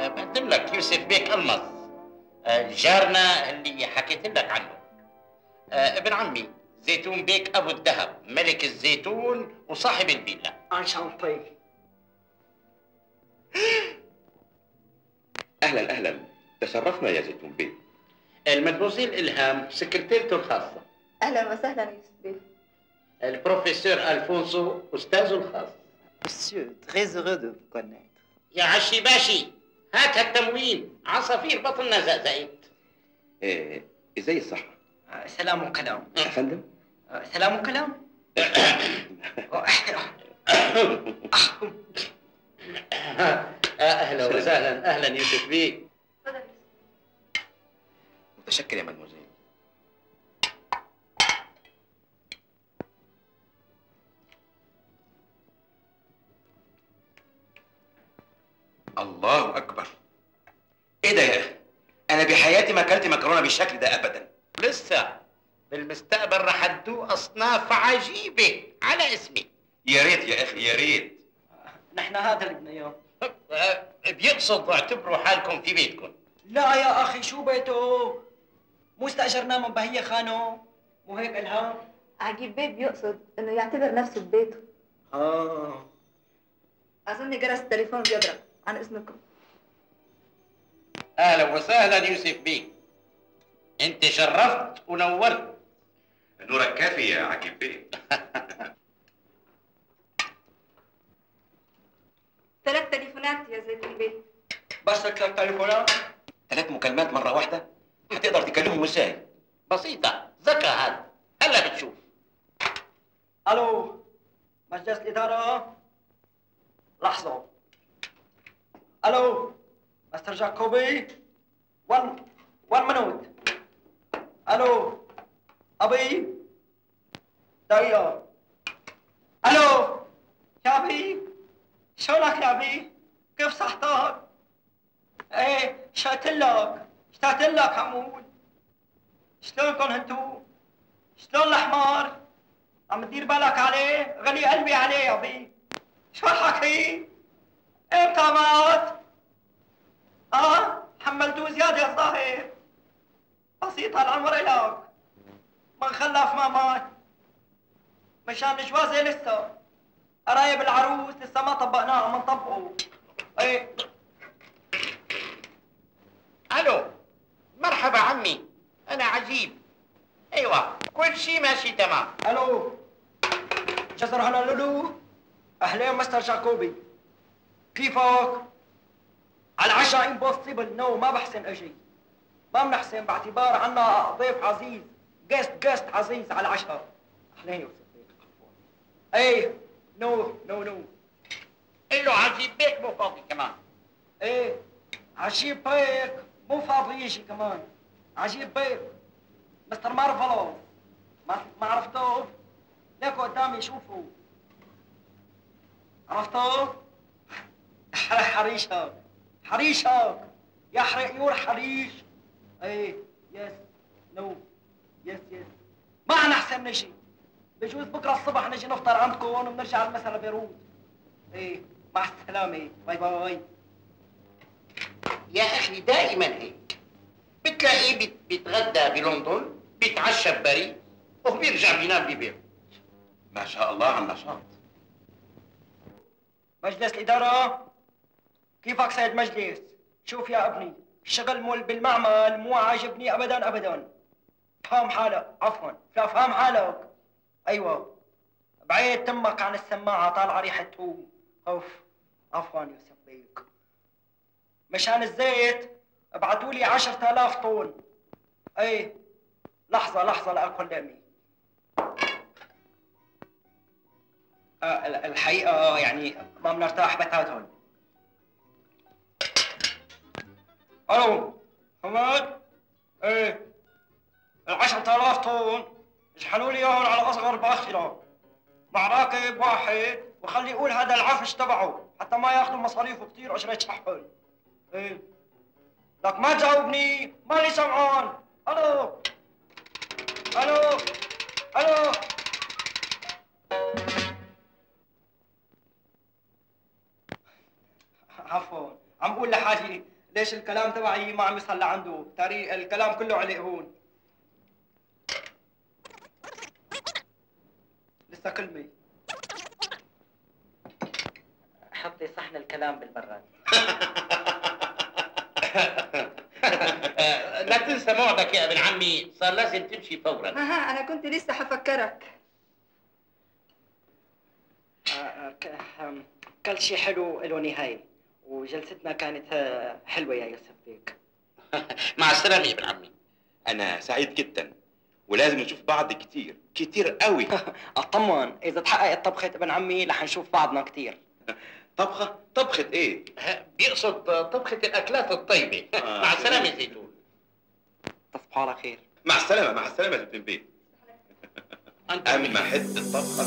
بقدم لك يوسف بيك المص، جارنا اللي حكيت لك عنه. ابن عمي زيتون بيك ابو الذهب، ملك الزيتون وصاحب الفيلا. انشانتي. اهلا اهلا، تشرفنا يا زيتون بيك. المدموزيل الهام سكرتيرته الخاصه. اهلا وسهلا يوسف بيه. البروفيسور الفونسو استاذه الخاص. Monsieur, très heureux de vous connaître. يا عشي باشي، هات هالتموين، عصافير بطننا زقزقت. ازاي الصحة؟ سلام كلام. يا فندم؟ سلام كلام. اهلا وسهلا، اهلا يوسف بيه. تفضل. متشكر يا مدموزيل. الله اكبر، ايه ده يا اخي؟ انا بحياتي ما اكلت مكرونه بالشكل ده ابدا. لسه بالمستقبل رح تدوق اصناف عجيبه على اسمي. يا ريت يا اخي يا ريت. نحن هذا اللي بدنا اياه. بيقصد اعتبروا حالكم في بيتكم. لا يا اخي، شو بيته؟ مو استاجرناه من بهيه خانو؟ مو هيك الها؟ عجيب بيه بيقصد انه يعتبر نفسه ببيته. اظن جرس التليفون بيضرب. عن اذنكم. اهلا وسهلا يوسف بيه، انت شرفت ونورت. نورك كافي يا عجيب بيه. 3 تليفونات يا زيتون بيه. بس 3 تليفونات؟ 3 مكالمات مره واحده؟ هتقدر تكلمهم ازاي؟ بسيطه، ذكاء هذا، هلا بتشوف. الو، مجلس الاداره؟ لحظه. الو، مستر جاكوبي؟ 1 minute. الو، ابي؟ دقيقة. الو، يا ابي؟ شلونك يا ابي؟ كيف صحتك؟ ايه، اشتقت لك عمود. شلونكم انتو؟ شلون الحمار؟ عم تدير بالك عليه؟ غلي قلبي عليه يا ابي. شو الحكي؟ امتى مات؟ حملتوه زيادة الظاهر. بسيط هالعمر إلك. من خلف ما مات. مشان الجوازة لسه. قرايب العروس لسه ما طبقناها، ما نطبقه. ايه. الو، مرحبا عمي، انا عجيب. ايوه، كل شيء ماشي تمام. الو، جزر هونولولو. اهلين مستر جاكوبي، كيفك؟ على العشاء امبوسيبل. نو، ما بحسن اجي. ما بنحسن باعتبار عنا ضيف عزيز، جيست عزيز على العشاء. اهلين يوسف بيك. ايه، نو. قل له عجيب بيك مو فاضي كمان. ايه، عجيب بيك مو فاضي يجي كمان. عجيب بيك مستر مارفلوس. ما عرفتوه؟ ليكوا قدامي شوفوا. عرفتوه؟ حريشك يحرق يور حريش. ايه، يس، نو، يس. ما نحسن نجي. بجوز بكره الصبح نجي نفطر عندكم وبنرجع المساء لبيروت. ايه، مع السلامة، باي. يا اخي دائما هيك، بتلاقيه بيتغدى بلندن، بيتعشى بباريس، وبيرجع بينام ببيروت. ما شاء الله على النشاط. مجلس الإدارة؟ كيفك سيد مجلس؟ شوف يا ابني، الشغل مول بالمعمل مو عاجبني ابدا. فهم حالك، عفوا، فهم حالك. ايوه، بعيد تمك عن السماعة، طالعة ريحة توم. عفوا يوسف بيك. مشان الزيت ابعتوا لي 10,000 طن. ايه، لحظة لأكل دمي. الحقيقة يعني ما بنرتاح بتاتا. الو، حماد؟ ايه، 10,000 طن اشحنوا لي اياهم على اصغر باخره، مع راكب واحد، وخلي يقول هذا العفش تبعه حتى ما ياخذوا مصاريفه كثير اجرة شحن. ايه، لك ما تجاوبني، ماني سمعان. الو. عفوا، عم بقول لحالي ليش الكلام تبعي ما عم يصل لعنده؟ تاريخ الكلام كله عليه هون. لسه كلمة. حطي صحن الكلام بالبراد. لا تنسى موعدك يا ابن عمي، صار لازم تمشي فورا. ها انا كنت لسه حفكرك. كل شيء حلو له نهاية، وجلستنا كانت حلوة يا يوسف بيك. مع السلامة يا ابن عمي. انا سعيد جدا، ولازم نشوف بعض كتير كتير قوي. اطمن، اذا تحققت طبخة ابن عمي رح نشوف بعضنا كتير. طبخة ايه؟ بيقصد طبخة الأكلات الطيبة. مع السلامة يا زيتون. تصبحوا على خير. مع السلامة، مع السلامة يا زيتون بيه. أنت اما حتة طبخة